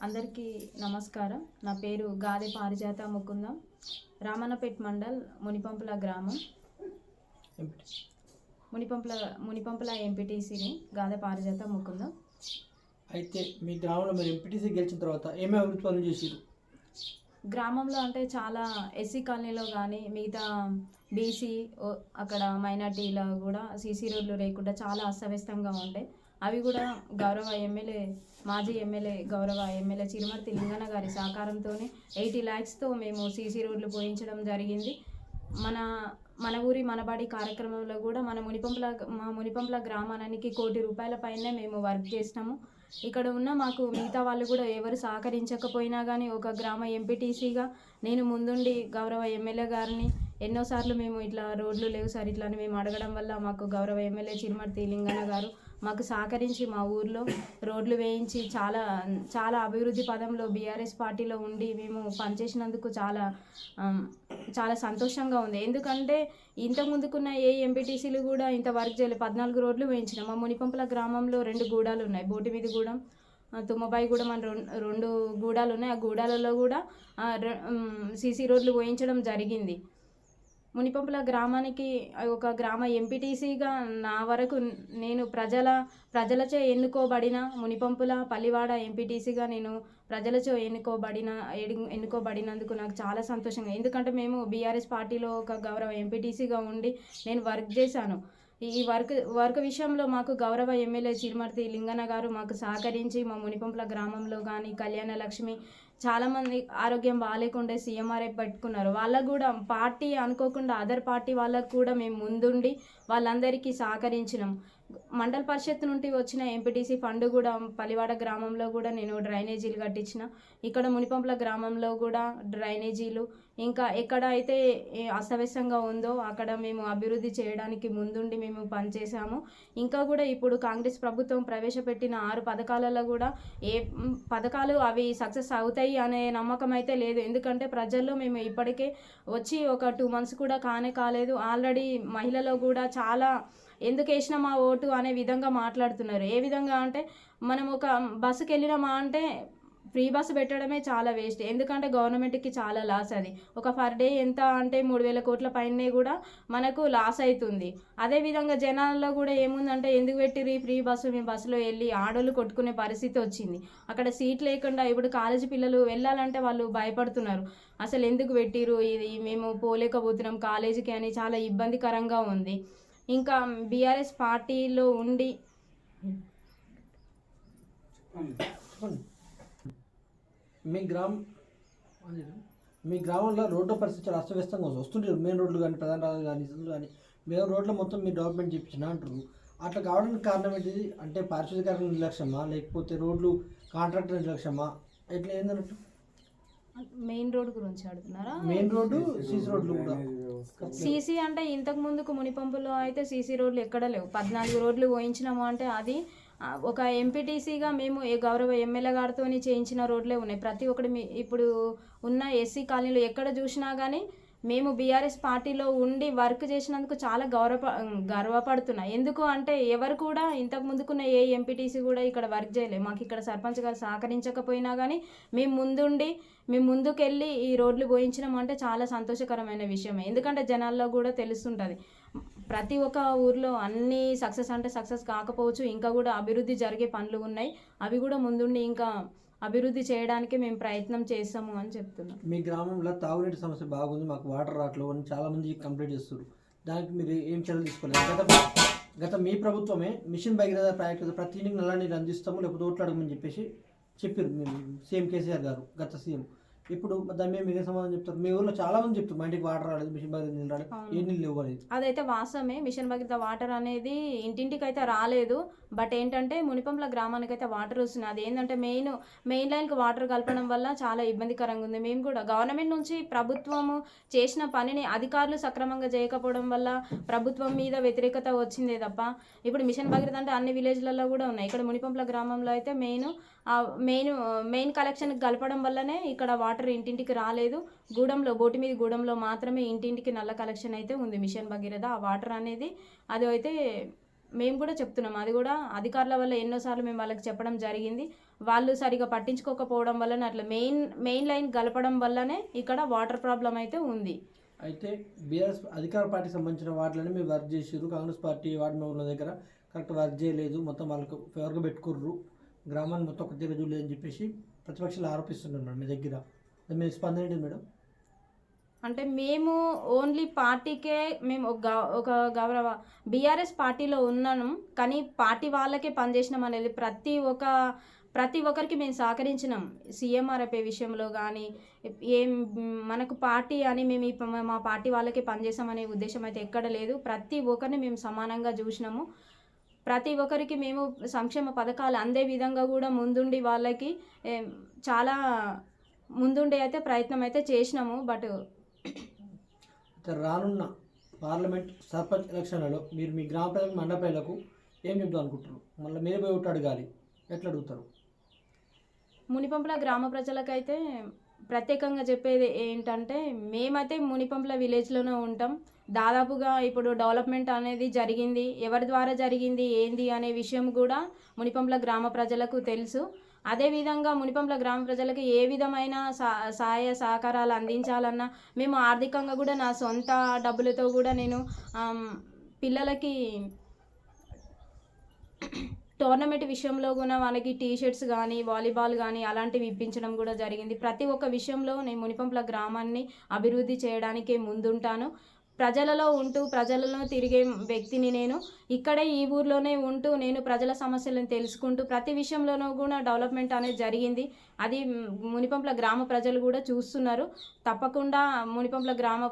అందరికీ నమస్కారం. నా పేరు గాదె పారిజాత ముకుందం. రామన్నపేట్ మండల్ మునిపంపుల గ్రామం. మునిపంపుల ఎంపీటీసీని గాదె పారిజాత ముకుందం. అయితే మీ గ్రామంలో మీరు ఎంపీటీసీ గెలిచిన తర్వాత ఏమేమి అభివృద్ధి పనులు చేసారు? గ్రామంలో అంటే చాలా ఎస్సీ కాలనీలో కానీ మిగతా బీసీ అక్కడ మైనార్టీలో కూడా సీసీ రోడ్లు లేకుండా చాలా అస్తవ్యస్తంగా ఉంటాయి. అవి కూడా గౌరవ ఎమ్మెల్యే మాజీ ఎమ్మెల్యే గౌరవ ఎమ్మెల్యే చిరుమర్తి లింగన్న గారి సహకారంతో 80 lakhsతో మేము సీసీ రోడ్లు పోయించడం జరిగింది. మన ఊరి మనబడి కార్యక్రమంలో కూడా మా మునిపంపుల గ్రామానికి ₹1 కోటి పైనే మేము వర్క్ చేసినాము. ఇక్కడ ఉన్న మాకు మిగతా వాళ్ళు కూడా ఎవరు సహకరించకపోయినా కానీ ఒక గ్రామ ఎంపీటీసీగా నేను ముందుండి గౌరవ ఎమ్మెల్యే గారిని ఎన్నోసార్లు మేము ఇట్లా రోడ్లు లేవు సార్ ఇట్లా అని మేము అడగడం వల్ల మాకు గౌరవ ఎమ్మెల్యే చిరుమర్తి లింగన్న గారు మాకు సహకరించి మా ఊర్లో రోడ్లు వేయించి చాలా చాలా అభివృద్ధి పదంలో బీఆర్ఎస్ పార్టీలో ఉండి మేము పనిచేసినందుకు చాలా చాలా సంతోషంగా ఉంది. ఎందుకంటే ఇంతకుముందుకున్న ఏ ఎంపీటీసీలు కూడా ఇంత వర్క్ చేయలేదు. 14 రోడ్లు వేయించినాం. మా మునిపంపుల గ్రామంలో 2 గూడాలు ఉన్నాయి. బోటిమీదిగూడెం, తుమ్మబాయిగూడెం అని 2 గూడాలు ఉన్నాయి. ఆ గూడాలలో కూడా సీసీ రోడ్లు వేయించడం జరిగింది. మునిపంపుల గ్రామానికి ఒక గ్రామ ఎంపీటీసీగా నా వరకు నేను ప్రజలచే ఎన్నుకోబడిన మునిపంపుల పల్లివాడ ఎంపీటీసీగా నేను ప్రజలచే ఎన్నుకోబడినందుకు నాకు చాలా సంతోషంగా. ఎందుకంటే మేము బీఆర్ఎస్ పార్టీలో ఒక గౌరవ ఎంపీటీసీగా ఉండి నేను వర్క్ చేశాను. ఈ వర్క్ విషయంలో మాకు గౌరవ ఎమ్మెల్యే చిరుమర్తి లింగన్న గారు మాకు సహకరించి మా మునిపంపుల గ్రామంలో కానీ కళ్యాణ లక్ష్మి చాలామంది ఆరోగ్యం బాగాలేకుండా సీఎంఆర్ఐ పెట్టుకున్నారు. వాళ్ళకు కూడా పార్టీ అనుకోకుండా అదర్ పార్టీ వాళ్ళకు కూడా మేము ముందుండి వాళ్ళందరికీ సహకరించినాం. మండల పరిషత్ నుండి వచ్చిన ఎంపీటీసీ ఫండ్ కూడా పల్లివాడ గ్రామంలో కూడా నేను డ్రైనేజీలు కట్టించిన. ఇక్కడ మునిపంపుల గ్రామంలో కూడా డ్రైనేజీలు ఇంకా ఎక్కడ అయితే అస్తవ్యస్తంగా ఉందో అక్కడ మేము అభివృద్ధి చేయడానికి ముందుండి మేము పనిచేసాము. ఇంకా కూడా ఇప్పుడు కాంగ్రెస్ ప్రభుత్వం ప్రవేశపెట్టిన 6 పథకాలలో కూడా ఏ పథకాలు అవి సక్సెస్ అవుతాయి అనే నమ్మకం అయితే లేదు. ఎందుకంటే ప్రజల్లో మేము ఇప్పటికే వచ్చి ఒక 2 months కూడా కాలేదు. ఆల్రెడీ మహిళలో కూడా చాలా ఎందుకు వేసినామా ఓటు అనే విధంగా మాట్లాడుతున్నారు. ఏ విధంగా అంటే మనం ఒక బస్సుకి వెళ్ళినామా అంటే ఫ్రీ బస్సు పెట్టడమే చాలా వేస్ట్. ఎందుకంటే గవర్నమెంట్కి చాలా లాస్. అది ఒక పర్ డే ఎంత అంటే 3,000 కోట్ల పైనే కూడా మనకు లాస్ అవుతుంది. అదేవిధంగా జనాల్లో కూడా ఏముందంటే ఎందుకు పెట్టిరు ఈ ఫ్రీ బస్సు, మేము బస్సులో వెళ్ళి ఆడోళ్ళు కొట్టుకునే పరిస్థితి వచ్చింది. అక్కడ సీట్ లేకుండా ఇప్పుడు కాలేజీ పిల్లలు వెళ్ళాలంటే వాళ్ళు భయపడుతున్నారు. అసలు ఎందుకు పెట్టిరు ఇది, మేము పోలేకపోతున్నాం కాలేజీకి అని చాలా ఇబ్బందికరంగా ఉంది. ఇంకా బీఆర్ఎస్ పార్టీలో ఉండి మీ గ్రామంలో రోడ్డు పరిస్థితి చాలా అస్తవ్యస్తంగా వస్తుంటారు. మెయిన్ రోడ్లు కానీ ప్రధాన రోడ్లు కానీ ఇల్లు కానీ మెయిన్ రోడ్లు మొత్తం మీరు డెవలప్మెంట్ చేయించిన అంటారు. అట్లా కావడానికి కారణం ఏంటిది? అంటే పారిశుద్ధ్యకారుల నిర్లక్ష్యమా లేకపోతే రోడ్లు కాంట్రాక్టర్ నిర్లక్ష్యమా ఎట్లా ఏందన్నట్టు? మెయిన్ రోడ్ గురించి అడుగుతున్నారా? మెయిన్ రోడ్డు సీసీ రోడ్లు కూడా సీసీ అంటే ఇంతకు ముందుకు మునిపంపులో అయితే సీసీ రోడ్లు ఎక్కడ లేవు. 14 రోడ్లు పోయించినాము అంటే అది ఒక ఎంపీటీసీగా మేము గౌరవ ఎమ్మెల్యే గారితో చేయించిన రోడ్లే ఉన్నాయి. ప్రతి ఒక్కటి ఇప్పుడు ఉన్న ఎస్సీ కాలనీలో ఎక్కడ చూసినా కానీ మేము బీఆర్ఎస్ పార్టీలో ఉండి వర్క్ చేసినందుకు చాలా గర్వపడుతున్నా. ఎందుకు అంటే ఎవరు కూడా ఇంతకు ముందుకున్న ఏ ఎంపీటీసీ కూడా ఇక్కడ వర్క్ చేయలేదు. మాకు ఇక్కడ సర్పంచ్ గారు సహకరించకపోయినా కానీ మేము ముందుకెళ్ళి ఈ రోడ్లు పోయించడం అంటే చాలా సంతోషకరమైన విషయమే. ఎందుకంటే జనాల్లో కూడా తెలుస్తుంటుంది. ప్రతి ఒక్క ఊర్లో అన్నీ సక్సెస్ అంటే సక్సెస్ కాకపోవచ్చు, ఇంకా కూడా అభివృద్ధి జరిగే పనులు ఉన్నాయి. అవి కూడా ముందుండి ఇంకా అభివృద్ధి చేయడానికి మేము ప్రయత్నం చేస్తాము అని చెప్తున్నాం. మీ గ్రామంలో తాగునీటి సమస్య బాగుంది, మాకు వాటర్ రావట్లేదు అని చాలామంది కంప్లైంట్ చేస్తారు. దానికి మీరు ఏం చర్యలు తీసుకోలేదు? గత మీ ప్రభుత్వమే మిషన్ భగీరథ ప్రాజెక్టు ప్రతి ఇంటికి నల్ల నీళ్ళు అందిస్తాము లేకపోతే ఓట్లు అడగమని చెప్పారు మీరు సీఎం కేసీఆర్ గారు, గత సీఎం. ఇప్పుడు దాని మీద మీరే సమాధానం చెప్తారు? మీ ఊర్లో చాలా మంది చెప్తారు మా ఇంటికి వాటర్ రాలేదు, మిషన్ భగీరథ నీళ్ళు రాలేదు, ఏ నీళ్ళు లేవు అనేది. అదైతే వాస్తవమే. మిషన్ భగీరథ వాటర్ అనేది ఇంటింటికి అయితే రాలేదు. బట్ ఏంటంటే మునిపంపుల గ్రామానికి అయితే వాటర్ వస్తుంది. అది ఏంటంటే మెయిన్ లైన్కి వాటర్ కలపడం వల్ల చాలా ఇబ్బందికరంగా ఉంది. మేము కూడా గవర్నమెంట్ నుంచి ప్రభుత్వము చేసిన పనిని అధికారులు సక్రమంగా చేయకపోవడం వల్ల ప్రభుత్వం మీద వ్యతిరేకత వచ్చిందే తప్ప ఇప్పుడు మిషన్ భగీరథ అంటే అన్ని విలేజ్లలో కూడా ఉన్నాయి. ఇక్కడ మునిపంపుల గ్రామంలో అయితే మెయిన్ కలెక్షన్కి కలపడం వల్లనే ఇక్కడ వాటర్ ఇంటింటికి రాలేదు. బోటిమీదిగూడెంలో మాత్రమే ఇంటింటికి నల్ల కలెక్షన్ అయితే ఉంది మిషన్ భగీరథ. ఆ వాటర్ అనేది అది అయితే మేము కూడా చెప్తున్నాం. అది కూడా అధికారుల వల్ల ఎన్నోసార్లు మేము వాళ్ళకి చెప్పడం జరిగింది. వాళ్ళు సరిగా పట్టించుకోకపోవడం వల్లనే అట్లా మెయిన్ లైన్ గలపడం వల్లనే ఇక్కడ వాటర్ ప్రాబ్లం అయితే ఉంది. అయితే బీఆర్ఎస్ అధికార పార్టీకి సంబంధించిన వాటిలోనే మీరు వర్క్ చేసారు. కాంగ్రెస్ పార్టీ వార్డు మెంబర్ల దగ్గర కరెక్ట్ వర్క్ చేయలేదు, మొత్తం వాళ్ళకు ఫేవర్గా పెట్టుకుర్రు, గ్రామాన్ని మొత్తం ఒక తీరు చూడలేదని చెప్పేసి ప్రతిపక్షాలు ఆరోపిస్తున్నారు మేడం మీ దగ్గర. మీ స్పందన ఏంటి మేడం? అంటే మేము ఓన్లీ పార్టీకే మేము ఒక గౌరవ బీఆర్ఎస్ పార్టీలో ఉన్నాను, కానీ పార్టీ వాళ్ళకే పనిచేసినాం అనేది ప్రతి ఒక్కరికి మేము సహకరించినాం. సీఎంఆర్ఎఫ్ విషయంలో కానీ ఏం మనకు పార్టీ అని మేము మా పార్టీ వాళ్ళకే పనిచేసామనే ఉద్దేశం అయితే ఎక్కడ లేదు. ప్రతి ఒక్కరిని మేము సమానంగా చూసినాము. ప్రతి ఒక్కరికి మేము సంక్షేమ పథకాలు అందే విధంగా కూడా ముందుండి వాళ్ళకి చాలా ముందుండి అయితే ప్రయత్నం అయితే చేసినాము. బట్ అయితే రానున్న పార్లమెంట్ సర్పంచ్ ఎలక్షన్లలో మీరు మీ గ్రామ ప్రజలకు మండల ప్రజలకు ఏం చెప్తాం అనుకుంటారు? మళ్ళీ మీరే పోయి ఒకటి అడగాలి, ఎట్లా అడుగుతారు? మునిపంపుల గ్రామ ప్రజలకైతే ప్రత్యేకంగా చెప్పేది ఏంటంటే, మేమైతే మునిపంపుల విలేజ్లోనే ఉంటాం. దాదాపుగా ఇప్పుడు డెవలప్మెంట్ అనేది జరిగింది. ఎవరి ద్వారా జరిగింది ఏంది అనే విషయం కూడా మునిపంపుల గ్రామ ప్రజలకు తెలుసు. అదేవిధంగా మునిపంపుల గ్రామ ప్రజలకు ఏ విధమైన సహాయ సహకారాలు అందించాలన్నా మేము ఆర్థికంగా కూడా నా సొంత డబ్బులతో కూడా నేను పిల్లలకి టోర్నమెంట్ విషయంలో కూడా వాళ్ళకి టీషర్ట్స్ కానీ వాలీబాల్ కానీ అలాంటివి ఇప్పించడం కూడా జరిగింది. ప్రతి ఒక్క విషయంలో నేను మునిపంపుల గ్రామాన్ని అభివృద్ధి చేయడానికే ముందుంటాను. ప్రజలలో ఉంటూ ప్రజలలో తిరిగే వ్యక్తిని నేను. ఇక్కడే ఈ ఊర్లోనే ఉంటూ నేను ప్రజల సమస్యలను తెలుసుకుంటూ ప్రతి విషయంలోనూ కూడా డెవలప్మెంట్ అనేది జరిగింది. అది మునిపంపుల గ్రామ ప్రజలు కూడా చూస్తున్నారు. తప్పకుండా మునిపంపుల గ్రామ